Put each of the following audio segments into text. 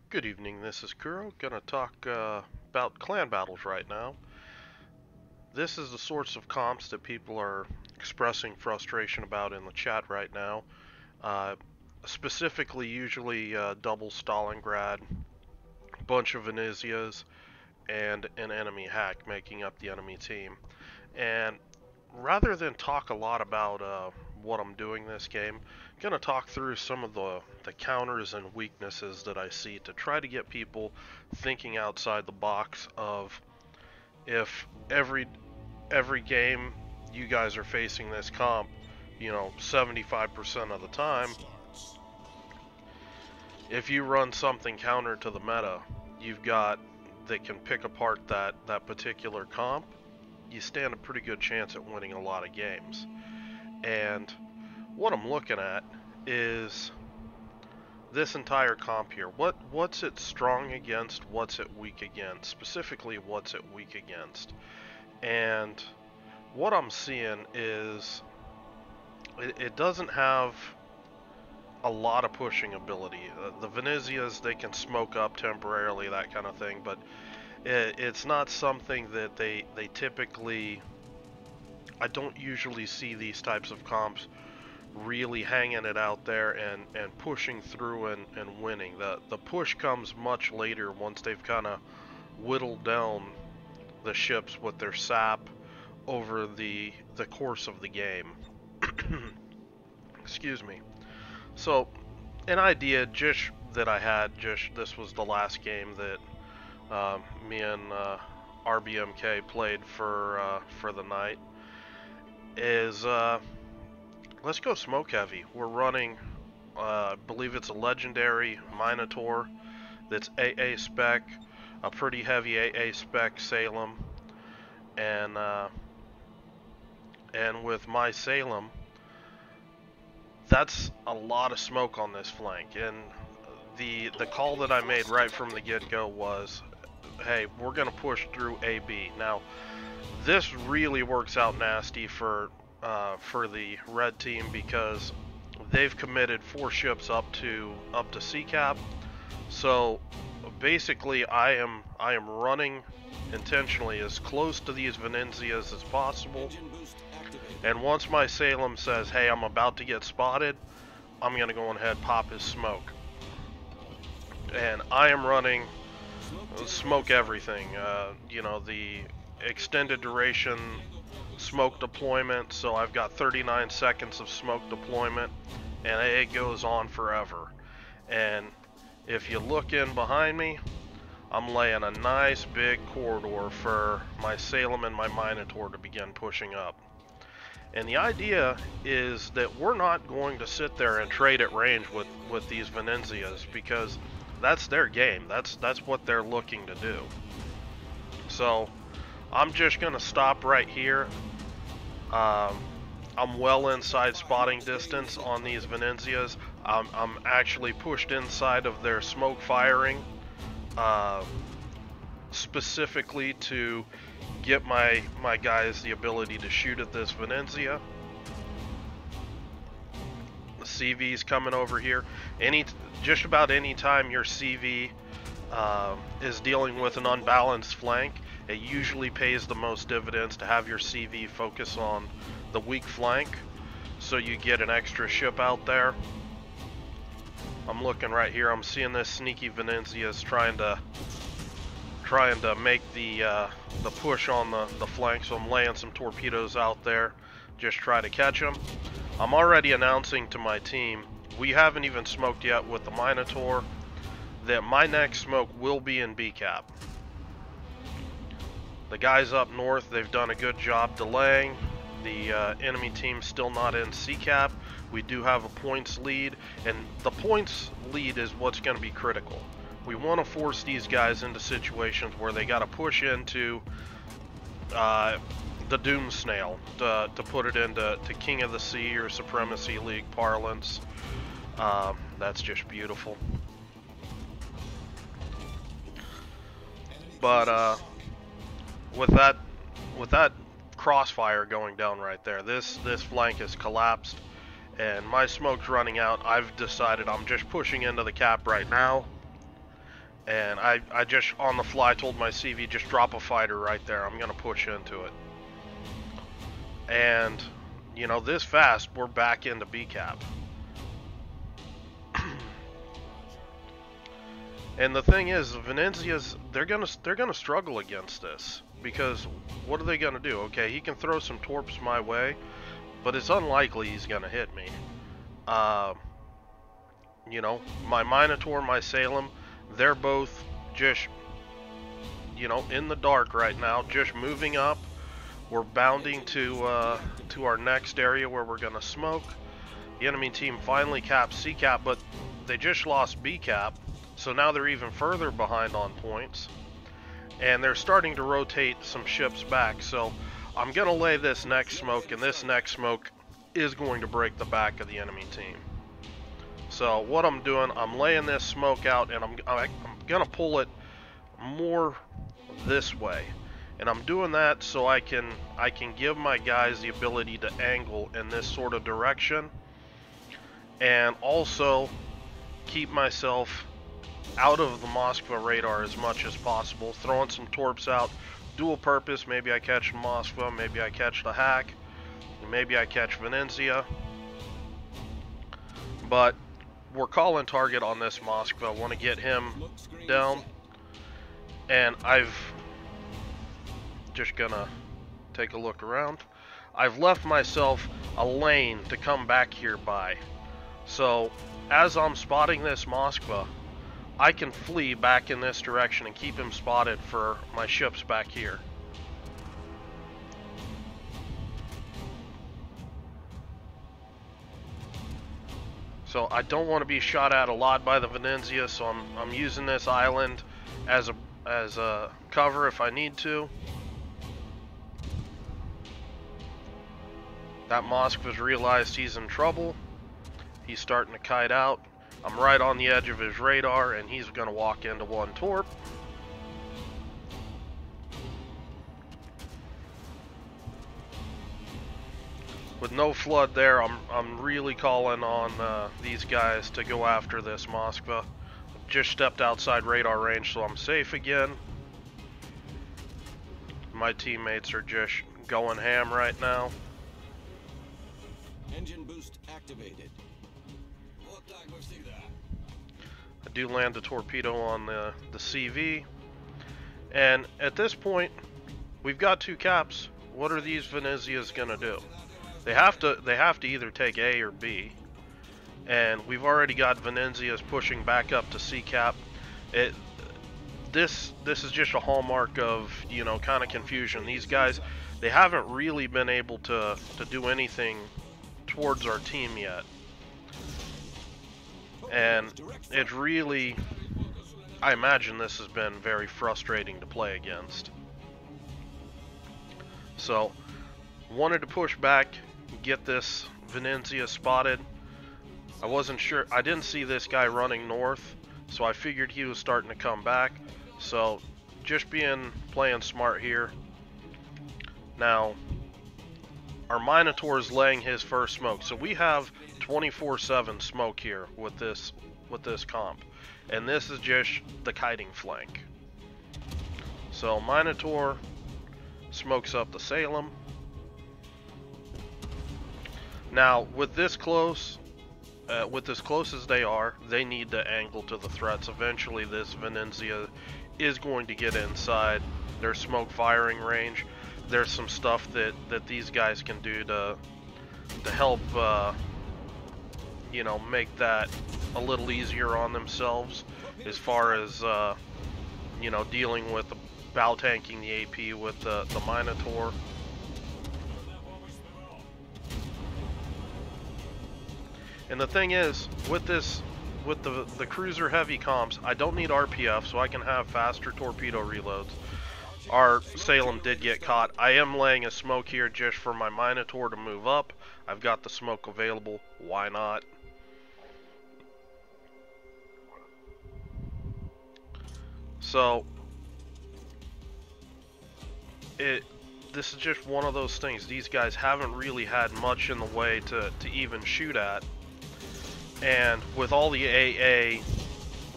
Good evening, this is Kuro. Gonna talk about clan battles right now. This is the sorts of comps that people are expressing frustration about in the chat right now. Uh, Specifically, usually double Stalingrad, bunch of Venezias, and an enemy hack making up the enemy team. And rather than talk a lot about what I'm doing this game, I'm gonna talk through some of the counters and weaknesses that I see to try to get people thinking outside the box of if every game you guys are facing this comp, 75% of the time, if you run something counter to the meta, you've got that can pick apart that particular comp, you stand a pretty good chance at winning a lot of games. And what I'm looking at is this entire comp here. What's it strong against? What's it weak against? Specifically, what's it weak against? And what I'm seeing is it doesn't have a lot of pushing ability. The Venezias, they can smoke up temporarily, that kind of thing, but it's not something that they typically... I don't usually see these types of comps really hanging it out there and pushing through and winning. The push comes much later once they've kind of whittled down the ships with their sap over the course of the game. Excuse me. So, an idea just that I had, this was the last game that me and RBMK played for the night, is let's go smoke heavy. We're running, I believe it's a legendary Minotaur that's AA spec, a pretty heavy AA spec Salem, and with my Salem, that's a lot of smoke on this flank. And the call that I made right from the get-go was, hey, we're gonna push through AB. Now, this really works out nasty for the red team because they've committed 4 ships up to C-cap. So basically, I am running intentionally as close to these Venezias as possible. And once my Salem says, hey, I'm about to get spotted, I'm gonna go ahead and pop his smoke. And I am running smoke everything. The extended duration smoke deployment, so I've got 39 seconds of smoke deployment, and it goes on forever. And if you look in behind me, I'm laying a nice big corridor for my Salem and my Minotaur to begin pushing up. And the idea is that we're not going to sit there and trade at range with these Venezias, because that's their game. That's what they're looking to do. So I'm just gonna stop right here. I'm well inside spotting distance on these Venezias. I'm actually pushed inside of their smoke firing, specifically to get my guys the ability to shoot at this Venezia. The CV's coming over here. Just about any time your CV is dealing with an unbalanced flank, it usually pays the most dividends to have your CV focus on the weak flank, so you get an extra ship out there. I'm looking right here. I'm seeing this sneaky Venezia's trying to make the push on the flank, so I'm laying some torpedoes out there, just try to catch them. I'm already announcing to my team, we haven't even smoked yet with the Minotaur, that my next smoke will be in B-cap. The guys up north, they've done a good job delaying. The enemy team's still not in C-cap. We do have a points lead, and the points lead is what's going to be critical. We want to force these guys into situations where they got to push into the Doom Snail, to put it into King of the Sea or Supremacy League parlance. That's just beautiful. But with that crossfire going down right there, this flank is collapsed, and my smoke's running out. I've decided I'm just pushing into the cap right now, And I just, on the fly, told my CV, just drop a fighter right there. I'm going to push into it. And, you know, this fast, we're back into B-cap. And the thing is, Venezia's, they're gonna struggle against this. Because, what are they going to do? Okay, he can throw some torps my way, but it's unlikely he's going to hit me. You know, my Minotaur, my Salem, they're both just, you know, in the dark right now, just moving up. We're bounding to our next area where we're going to smoke. The enemy team finally capped C-cap, but they just lost B-cap, so now they're even further behind on points. And they're starting to rotate some ships back, so I'm going to lay this next smoke, and this next smoke is going to break the back of the enemy team. So what I'm doing, I'm laying this smoke out, and I'm going to pull it more this way. And I'm doing that so I can give my guys the ability to angle in this sort of direction, and also keep myself out of the Moskva radar as much as possible, throwing some torps out, dual purpose. Maybe I catch Moskva, maybe I catch the hack, maybe I catch Venezia. But we're calling target on this Moskva. I want to get him down, and I've just gonna take a look around. I've left myself a lane to come back here by. So as I'm spotting this Moskva, I can flee back in this direction and keep him spotted for my ships back here. So I don't want to be shot at a lot by the Venezia, so I'm using this island as a cover if I need to. That Moskva's realized he's in trouble. He's starting to kite out. I'm right on the edge of his radar, and he's going to walk into one torp. With no flood there, I'm really calling on these guys to go after this Moskva. Just stepped outside radar range, so I'm safe again. My teammates are just going ham right now. Engine boost activated. I do land a torpedo on the CV, and at this point we've got two caps. What are these Venezias gonna do? They have to either take A or B, and we've already got Venezias pushing back up to C cap. This is just a hallmark of, you know, kind of confusion. These guys, they haven't really been able to do anything towards our team yet. And it really, I imagine this has been very frustrating to play against. So, wanted to push back, get this Venezia spotted. I wasn't sure, I didn't see this guy running north, so I figured he was starting to come back. So, just playing smart here. Now, our Minotaur is laying his first smoke, so we have 24/7 smoke here with this comp, and this is just the kiting flank. So Minotaur smokes up the Salem. Now with this close as they are, they need to angle to the threats. Eventually this Venezia is going to get inside their smoke firing range. There's some stuff that these guys can do to help you know, make that a little easier on themselves, as far as you know, dealing with the bow tanking the AP with the Minotaur. And the thing is, with the cruiser heavy comps, I don't need RPF, so I can have faster torpedo reloads. Our Salem did get caught. I am laying a smoke here just for my Minotaur to move up. I've got the smoke available. Why not? So, this is just one of those things. These guys haven't really had much in the way to even shoot at. And with all the AA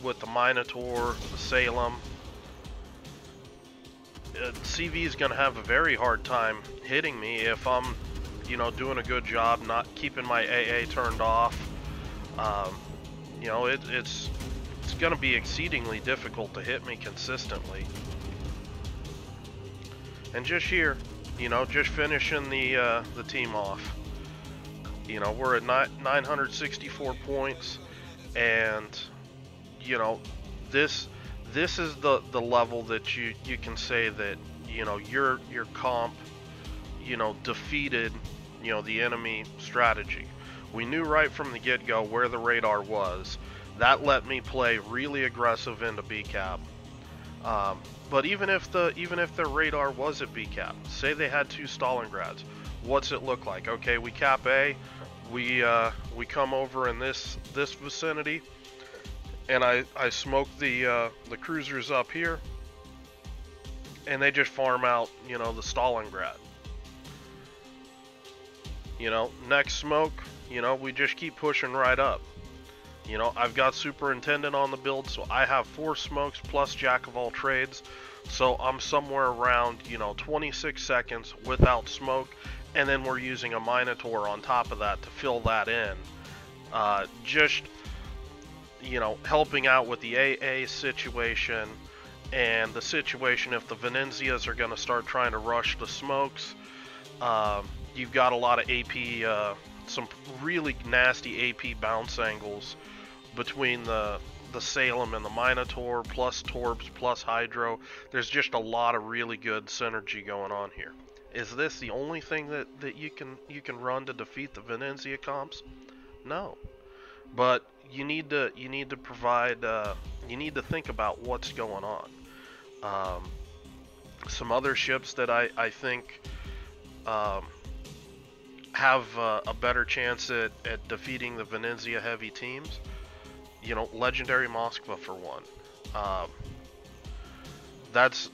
with the Minotaur, the Salem, CV is going to have a very hard time hitting me if I'm, you know, doing a good job, not keeping my AA turned off. You know, it's going to be exceedingly difficult to hit me consistently. And just here, you know, just finishing the team off. You know, we're at 964 points, and you know, this is the level that you can say that, you know, your comp, you know, defeated, you know, the enemy strategy. We knew right from the get-go where the radar was. That let me play really aggressive into B cap. But even if their radar was at B cap, say they had 2 Stalingrads, what's it look like? Okay, we cap A, we come over in this vicinity, and I smoke the cruisers up here, and they just farm out, you know, the Stalingrad. You know, next smoke, you know, we just keep pushing right up. You know, I've got Superintendent on the build, so I have 4 smokes plus Jack of all trades. So I'm somewhere around, you know, 26 seconds without smoke, and then we're using a Minotaur on top of that to fill that in. Just, you know, helping out with the AA situation, and the situation if the Venenzias are going to start trying to rush the smokes. You've got a lot of AP, some really nasty AP bounce angles between the Salem and the Minotaur, plus Torps, plus Hydro. There's just a lot of really good synergy going on here. Is this the only thing that you can run to defeat the Venenzia comps? No. But you need to provide, you need to think about what's going on. Some other ships that I think have a better chance at defeating the Venenzia heavy teams. You know, Legendary Moskva for one. That's,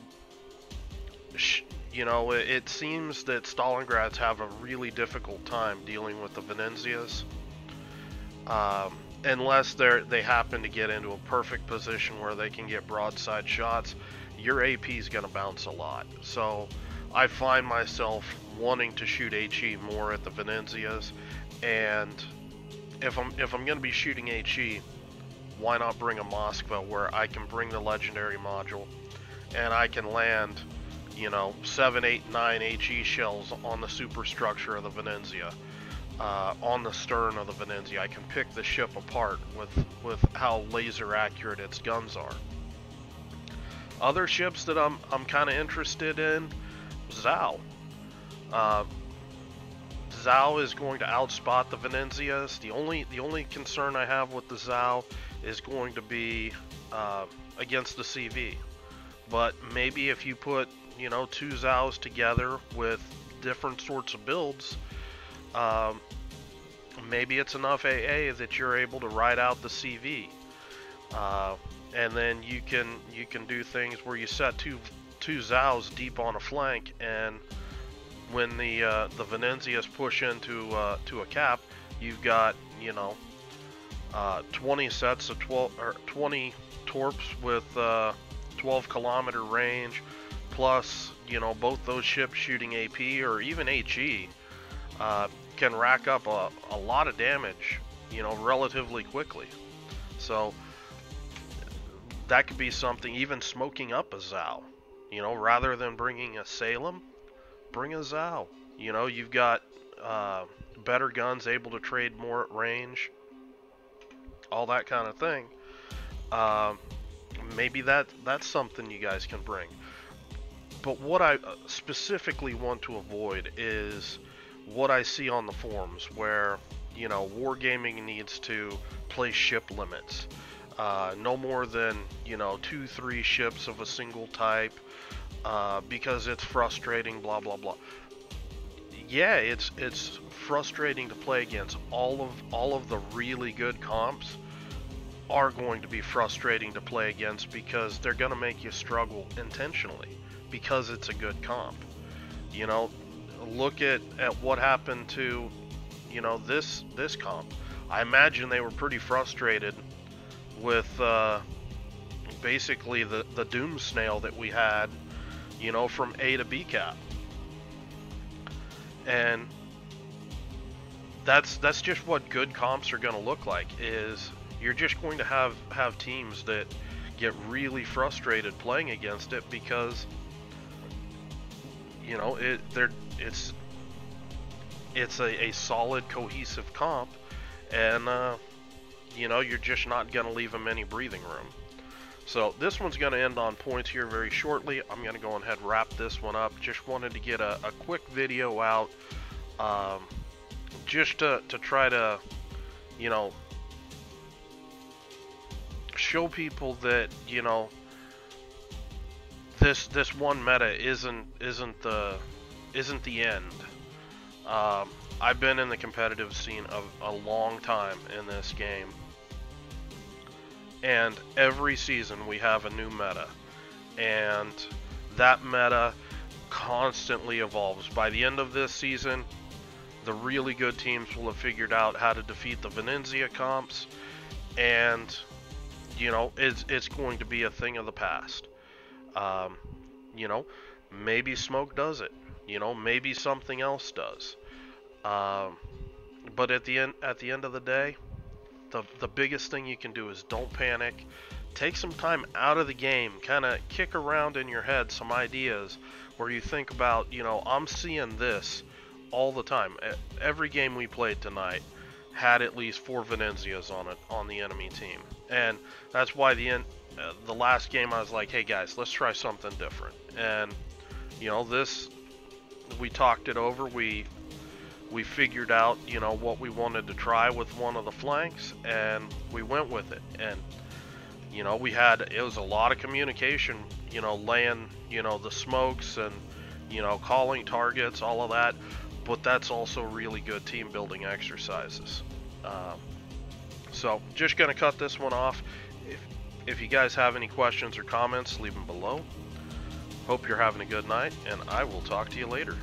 you know, it seems that Stalingrads have a really difficult time dealing with the Venenzias. Unless they happen to get into a perfect position where they can get broadside shots, your AP is going to bounce a lot. So I find myself wanting to shoot HE more at the Venenzias, and if I'm going to be shooting HE, why not bring a Moskva where I can bring the legendary module and I can land, you know, 7, 8, 9 HE shells on the superstructure of the Venenzia, on the stern of the Venenzia. I can pick the ship apart with how laser accurate its guns are. Other ships that I'm kind of interested in, Zhao. Zhao is going to outspot the Venenzias. The only concern I have with the Zhao is going to be against the CV. But maybe if you put, you know, 2 Zhaos together with different sorts of builds, maybe it's enough AA that you're able to ride out the CV. And then you can do things where you set two Zhaos deep on a flank, and when the Venenzias push into to a cap, you've got, you know, 20 sets of 20 torps with 12-kilometer range, plus, you know, both those ships shooting AP or even HE can rack up a lot of damage, you know, relatively quickly. So that could be something, even smoking up a Zhao, you know, rather than bringing a Salem, bring a Zhao. You know, you've got better guns, able to trade more at range, all that kind of thing. Maybe that's something you guys can bring. But what I specifically want to avoid is what I see on the forums where, you know, Wargaming needs to place ship limits. No more than, you know, 2-3 ships of a single type, because it's frustrating, blah blah blah. Yeah, it's frustrating to play against. All of the really good comps are going to be frustrating to play against, because they're going to make you struggle intentionally because it's a good comp. You know, look at what happened to, you know, this comp. I imagine they were pretty frustrated with basically the doom snail that we had, you know, from A to B cap. And that's just what good comps are going to look like. Is you're just going to have teams that get really frustrated playing against it because, you know, it's a solid cohesive comp, and you know, you're just not going to leave them any breathing room. So this one's going to end on points here very shortly. I'm going to go ahead and wrap this one up. Just wanted to get a quick video out, just to try to, you know, show people that, you know, this one meta isn't the end. I've been in the competitive scene a long time in this game, and every season we have a new meta, and that meta constantly evolves. By the end of this season, the really good teams will have figured out how to defeat the Venenzia comps, and, you know, it's going to be a thing of the past. You know, maybe Smoke does it. You know, maybe something else does. But at the end of the day, the biggest thing you can do is don't panic. Take some time out of the game, kind of kick around in your head some ideas where you think about, you know, I'm seeing this all the time. Every game we played tonight had at least 4 Venenzias on the enemy team, and that's why the last game I was like, hey guys, let's try something different. And, you know, this, we talked it over, we figured out, you know, what we wanted to try with one of the flanks, and we went with it. And, you know, it was a lot of communication, you know, laying, you know, the smokes and, you know, calling targets, all of that. But that's also really good team building exercises. So just gonna cut this one off. If you guys have any questions or comments, leave them below. Hope you're having a good night, and I will talk to you later.